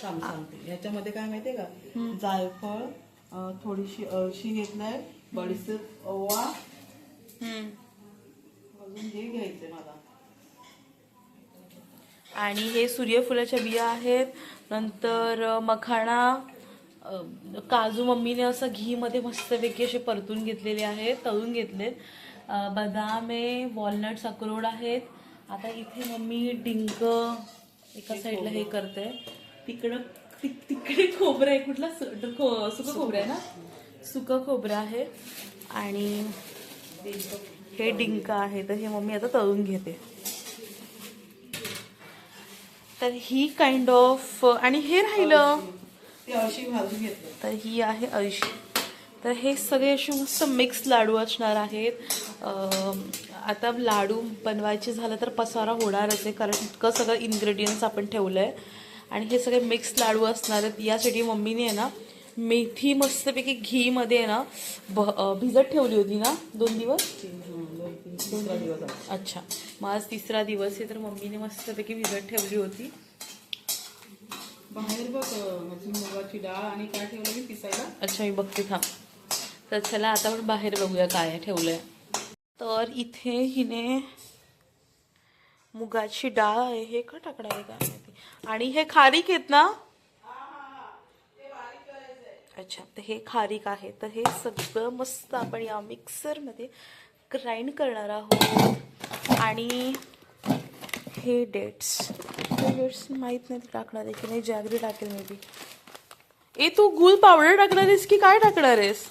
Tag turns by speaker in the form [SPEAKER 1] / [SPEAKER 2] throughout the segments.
[SPEAKER 1] सांगते. ह्याच्यामध्ये काय माहितीये का, जायफळ, थोडीशी अळशी घेतलाय, बडीशेप, ओवा, अजून हे घ्यायचंय मला,
[SPEAKER 2] आणि हे सूर्यफुलाच्या बिया आहेत. नंतर मखाणा, काजू मम्मीने असं घी मध्ये मस्तपैकी असे परतून घेतलेले आहेत, तळून घेतलेत. बदाम आहे, वॉलनट्स, अक्रोड आहेत. आता इथे मम्मी डिंक एका साईडला हे करते. तिकडे खोबरं आहे, कुठला सुकं खोबरं आहे ना, सुकं खोबरं आहे. आणि हे डिंक आहे, तर हे मम्मी आता तळून घेते. तर ही काइंड ऑफ, आणि हे राहिलं
[SPEAKER 1] ती अळशी भाजून घेतली.
[SPEAKER 2] तर ही आहे अळशी. तर हे सगळे असे मस्त मिक्स लाडू असणार आहेत. आता लाडू बनवायचे झालं तर पसारा होणारच आहे, कारण इतकं सगळं इन्ग्रेडियंट्स आपण ठेवलं आहे. आणि हे सगळे मिक्स लाडू असणार आहेत. यासाठी मम्मीने आहे ना मेथी मस्तपैकी घीमध्ये आहे ना भिजत ठेवली होती ना 2 दिवस. अच्छा, मग आज 3रा दिवस आहे, तर मम्मीने मस्तपैकी भिजत ठेवली होती.
[SPEAKER 1] बाहेर बघ मुगाची डाळ आणि काय ठेवलं मी पिसायला.
[SPEAKER 2] अच्छा, मी बघते थांब. तर चला आता आपण बाहेर बघूया काय ठेवलंय. तर इथे हिने मुगाची डाळ आहे, हे का टाकणार आहे काय माहिती. आणि हे खारीक आहेत ना. अच्छा, तर हे खारीक आहे. तर हे सगळं मस्त आपण या मिक्सरमध्ये ग्राइंड करणार आहोत. आणि हे डेट्स माहित नाही टाकणार आहे की नाही, जॅगरी टाकेल मे बी. तू गुळ पावडर टाकणार आहेस की काय टाकणार आहेस?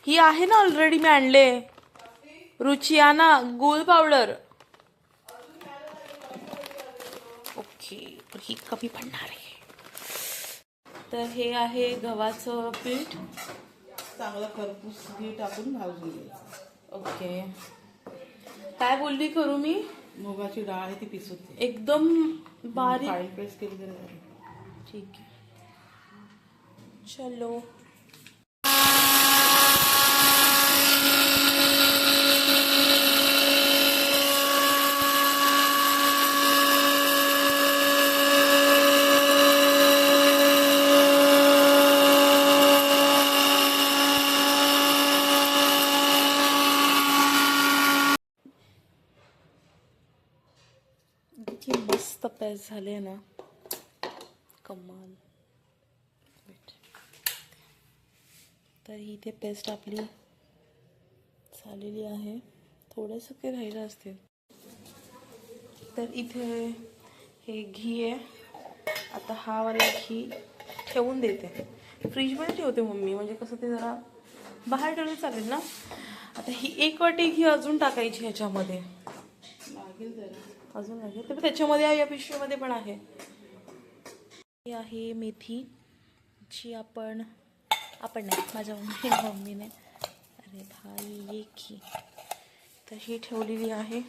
[SPEAKER 2] ही आहे ना ऑलरेडी, मी आणले. रुचियाना गुळ पावडर. ओके, तर ही कमी पडणार आहे. तर हे आहे गव्हाचं पीठ,
[SPEAKER 1] चांगलं खरपूस घी टाकून भाजून घ्यायचं.
[SPEAKER 2] ओके. काय बोलली करू मी?
[SPEAKER 1] मुगाची डाळ आहे ती पिसून
[SPEAKER 2] एकदम बारीक
[SPEAKER 1] फाईन पेस्ट केली तरी झाली.
[SPEAKER 2] ठीक आहे, चलो. इतकी मस्त पेस्ट झाले ना, कमाल. तर ही ते पेस्ट आपली झालेली आहे. थोडंसं काही राहिलं असतील. तर इथे हे घी आहे. आता हा वाला घी ठेवून देते, फ्रीजमध्ये ठेवते मम्मी, म्हणजे कसं ते जरा बाहेर ठेवलं चालेल ना. आता ही 1 वाटी घी अजून टाकायची ह्याच्यामध्ये.
[SPEAKER 1] लागेल जरा
[SPEAKER 2] अजून लागेल तर त्याच्यामध्ये आहे, या पिशवीमध्ये पण आहे. ही आहे मेथी, जी आपण नाही, माझ्या मम्मीने. अरे भाई, ये की. तर ही ठेवलेली आहे.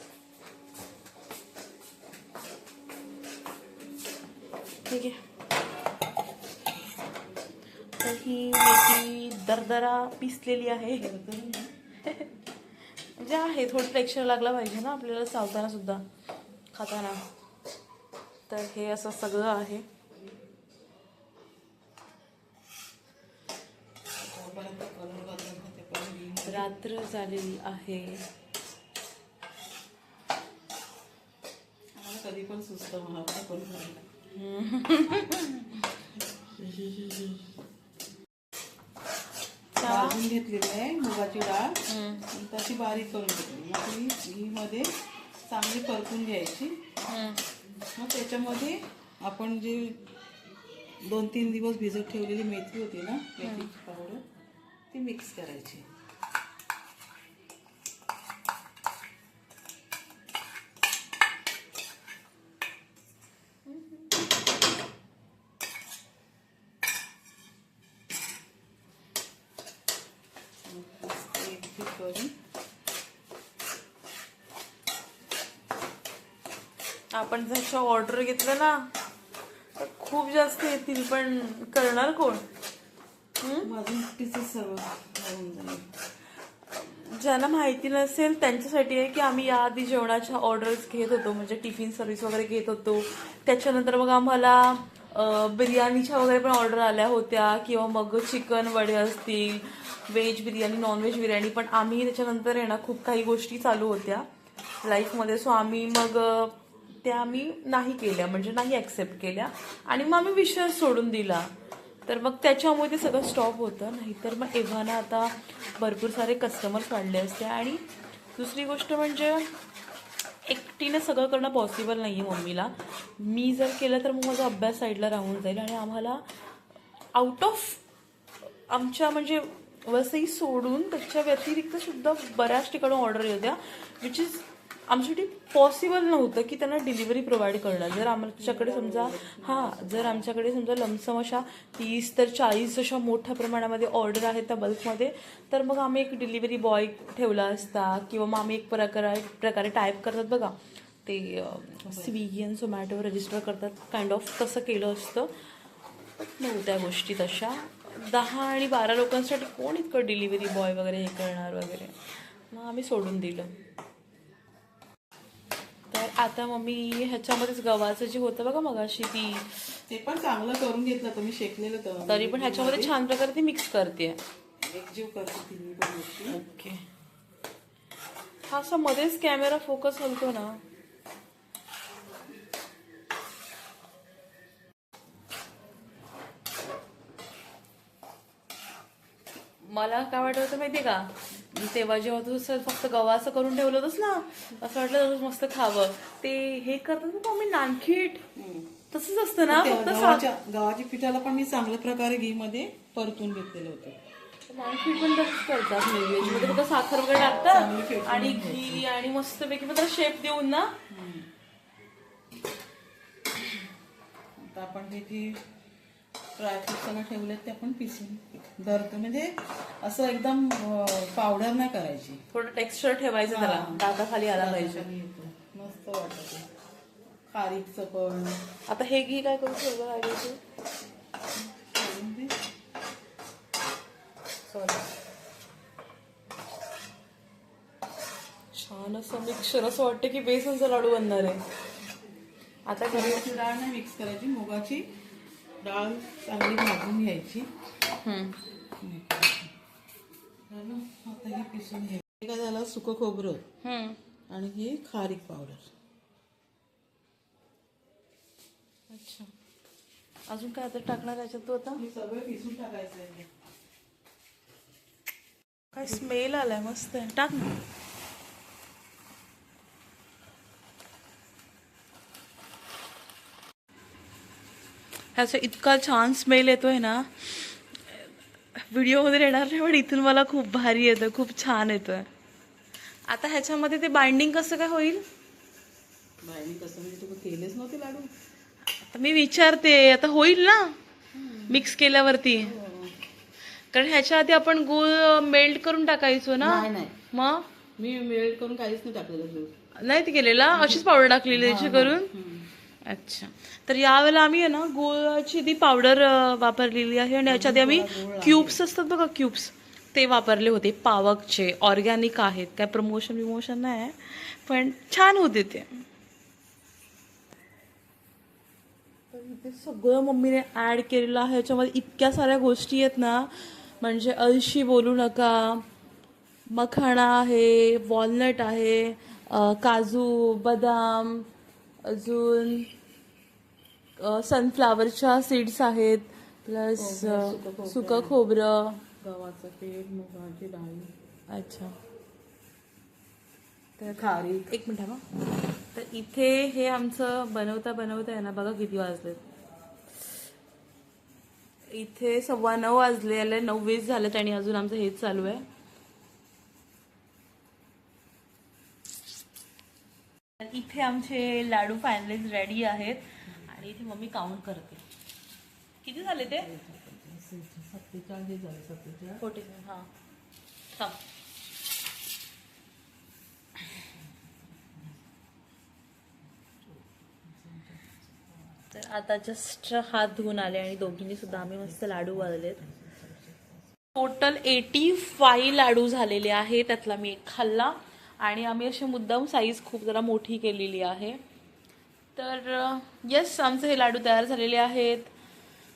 [SPEAKER 2] ठीक आहे. तर ही मेथी दरदरा पिसलेली आहे. म्हणजे आहे, थोडं टेक्स्चर लागला पाहिजे ना आपल्याला चावताना सुद्धा, खाताना. तर हे असं सगळं आहे. रात्र झालेली आहे.
[SPEAKER 1] कधी पण सुस्त मला भाजून घेतलेली आहे मुगाची डाळ, तशी बारीक करून घेतली. मग ती घीमध्ये चांगली परतून घ्यायची. मग त्याच्यामध्ये आपण जे 2-3 दिवस भिजत ठेवलेली मेथी होती ना, मेथीची पावडर, ती मिक्स करायची.
[SPEAKER 2] आपण जसं ऑर्डर घेतलं ना तर खूप जास्त येतील, पण करणार कोण?
[SPEAKER 1] माझं पीसेस सर्व होऊन जाईल.
[SPEAKER 2] ज्यांना माहिती नसेल त्यांच्यासाठी आहे की आम्ही याआधी जेवणाच्या ऑर्डर्स घेत होतो, म्हणजे टिफिन सर्व्हिस वगैरे घेत होतो. त्याच्यानंतर मग आम्हाला बिर्याणीच्या वगैरे पण ऑर्डर आल्या होत्या, किंवा मग चिकन वडे असतील, व्हेज बिर्याणी, नॉनव्हेज बिर्याणी. पण आम्ही त्याच्यानंतर आहे ना खूप काही गोष्टी चालू होत्या लाईफमध्ये, सो आम्ही मग त्या आम्ही नाही केल्या, म्हणजे नाही ॲक्सेप्ट केल्या, आणि मग आम्ही विषय सोडून दिला. तर मग त्याच्यामुळे ते सगळं स्टॉप होतं. नाहीतर मग एव्हाना आता भरपूर सारे कस्टमर्स वाढले असते. आणि दुसरी गोष्ट म्हणजे एकटीने सगळं करणं पॉसिबल नाही आहे मम्मीला. मी जर केलं तर मग माझा अभ्यास साईडला राहून जाईल, आणि आम्हाला आउट ऑफ आमच्या म्हणजे वसई सोडून त्याच्या व्यतिरिक्त सुद्धा बऱ्याच ठिकाणी ऑर्डर येत होत्या, विच इज आमच्यासाठी पॉसिबल नव्हतं की त्यांना डिलिव्हरी प्रोव्हाइड करणं. जर आमच्याकडे समजा लमसम अशा 30 तर 40 अशा मोठ्या प्रमाणामध्ये ऑर्डर आहेत त्या बल्कमध्ये, तर मग आम्ही एक डिलिव्हरी बॉय ठेवला असता, किंवा मग आम्ही एक प्रकारे टाईप करतात बघा ते स्विगी आणि झोमॅटोवर रजिस्टर करतात, काइंड ऑफ तसं केलं असतं. नव्हत्या गोष्टी तशा. 10 आणि 12 लोकांसाठी कोण इतकं डिलिव्हरी बॉय वगैरे हे करणार वगैरे, मग आम्ही सोडून दिलं. तर आता मम्मी ह्याच्यामध्येच गव्हाचं जे होतं बघा मगाशी
[SPEAKER 1] ते पण चांगलं करून घेतलं तुम्ही, शेकलेलं तर
[SPEAKER 2] तरी पण ह्याच्यामध्ये छान प्रकारे ती मिक्स करते.
[SPEAKER 1] एकजीव करते तिन्ही पण गोष्टी.
[SPEAKER 2] ओके. हा असा मध्येच कॅमेरा फोकस होतो ना. मला काय वाटत होतं माहितीये का, तेव्हा जेव्हा तू फक्त गव्हाचं करून ठेवलं होतंस ना, असं वाटलं तसंच मस्त खावं. ते हे करतात ना मम्मी नानखीट, तसंच असतं ना, फक्त
[SPEAKER 1] गव्हाच्या पिठाला पण मी चांगल्या प्रकारे घी मध्ये परतून घेतलेलं होतं.
[SPEAKER 2] नानखीट पण तसंच करतात व्हेज मध्ये, फक्त साखर वगैरे टाकतात आणि घी आणि मस्तपैकी मग शेप देऊन ना.
[SPEAKER 1] आता आपण ते जी ड्रायफ्रूट सगळं ठेवलेत ते आपण पिसून धरतो, म्हणजे असं एकदम पावडर नाही करायची,
[SPEAKER 2] थोडं टेक्स्चर ठेवायचं त्याला, दाताखाली आला पाहिजे.
[SPEAKER 1] मस्त वाटत. खारीकचं पण
[SPEAKER 2] आता हे घी काय करू ठेवलं आहे छान असं मिक्सर, असं वाटतं की बेसनचा लाडू बनणार आहे. आता
[SPEAKER 1] गव्हाची डाळ नाही मिक्स करायची, मुगाची डाळ चांगली भाजून घ्यायची. आता हे पिसून घ्यायचं. काय झालं, सुकं खोबरं आणि हे खारीक पावडर.
[SPEAKER 2] अच्छा, अजून काय आता टाकणार याच्यात तू? आता
[SPEAKER 1] हे सगळं पिसून टाकायचं आहे.
[SPEAKER 2] काय स्मेल आलाय, मस्त आहे, टाक ना. ह्याचा इतका छान स्मेल येतोय ना, व्हिडिओ मध्ये येणार नाही पण इथून मला खूप भारी येतं, खूप छान येतोय. आता ह्याच्यामध्ये ते बाइंडिंग कसं काय होईल?
[SPEAKER 1] बाइंडिंग कसं म्हणजे तू केलेच नव्हते लाडू?
[SPEAKER 2] आता मी विचारते, आता होईल ना मिक्स केल्यावरती? कारण ह्याच्या आधी आपण गूळ मेल्ट करून टाकायचो ना.
[SPEAKER 1] नाही,
[SPEAKER 2] मग
[SPEAKER 1] मी मेल्ट करून काहीच नाही टाकलेलं.
[SPEAKER 2] नाही ते केलेला, अशीच पावडर टाकलेली त्याची करून. अच्छा, तर यावेळेला आम्ही आहे ना गुळाची ती पावडर वापरलेली आहे, आणि याच्या आधी आम्ही क्यूब्स असतात बघा, क्यूब्स ते वापरले होते पावकचे, ऑर्गॅनिक आहेत, काय प्रमोशन नाही पण छान होते ते. इथे सगळं मम्मीने ऍड केलेलं आहे, याच्यामध्ये इतक्या साऱ्या गोष्टी आहेत ना, म्हणजे अळशी बोलू नका. मखाणा आहे, वॉलनट आहे, काजू, बदाम, अजून सनफ्लावरच्या सीड्स आहेत, प्लस सुकं खोबरं,
[SPEAKER 1] गव्हाचं पीठ, मुगाची डाळ.
[SPEAKER 2] अच्छा,
[SPEAKER 1] तर खारीक.
[SPEAKER 2] एक मिनिट मग. तर इथे हे आमचं बनवता आहे ना, बघा किती वाजलेत. इथे 9:15 वाजले, 9:20 झालेत, आणि अजून आमचं हेच चालू आहे. इथे आमचे लाडू फायनली रेडी आहेत, आणि इथे मम्मी काउंट करते किती झाले ते.
[SPEAKER 1] 47 झाले.
[SPEAKER 2] 47. हा, थांब. तर आता जस्ट हात धुवून आले, आणि दोघींनी सुद्धा आम्ही मस्त लाडू वाळलेत. टोटल 85 लाडू झालेले आहे. त्यातला मी एक खाल्ला आणि आम्ही अशी मुद्दाम साईज खूप जरा मोठी केलेली आहे. तर येस, आमचे हे लाडू तयार झालेले आहेत.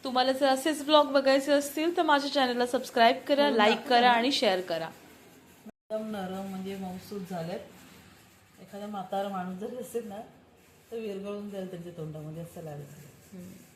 [SPEAKER 2] तुम्हाला जर असेच ब्लॉग बघायचे असतील तर माझ्या चॅनलला सबस्क्राईब करा, लाईक करा आणि शेअर करा.
[SPEAKER 1] एकदम नरम म्हणजे मऊसूत झालेत. एखादा म्हातारा माणूस जर असेल ना तर विरघळून जाईल त्यांच्या तोंडामध्ये, असं लाडू झाले.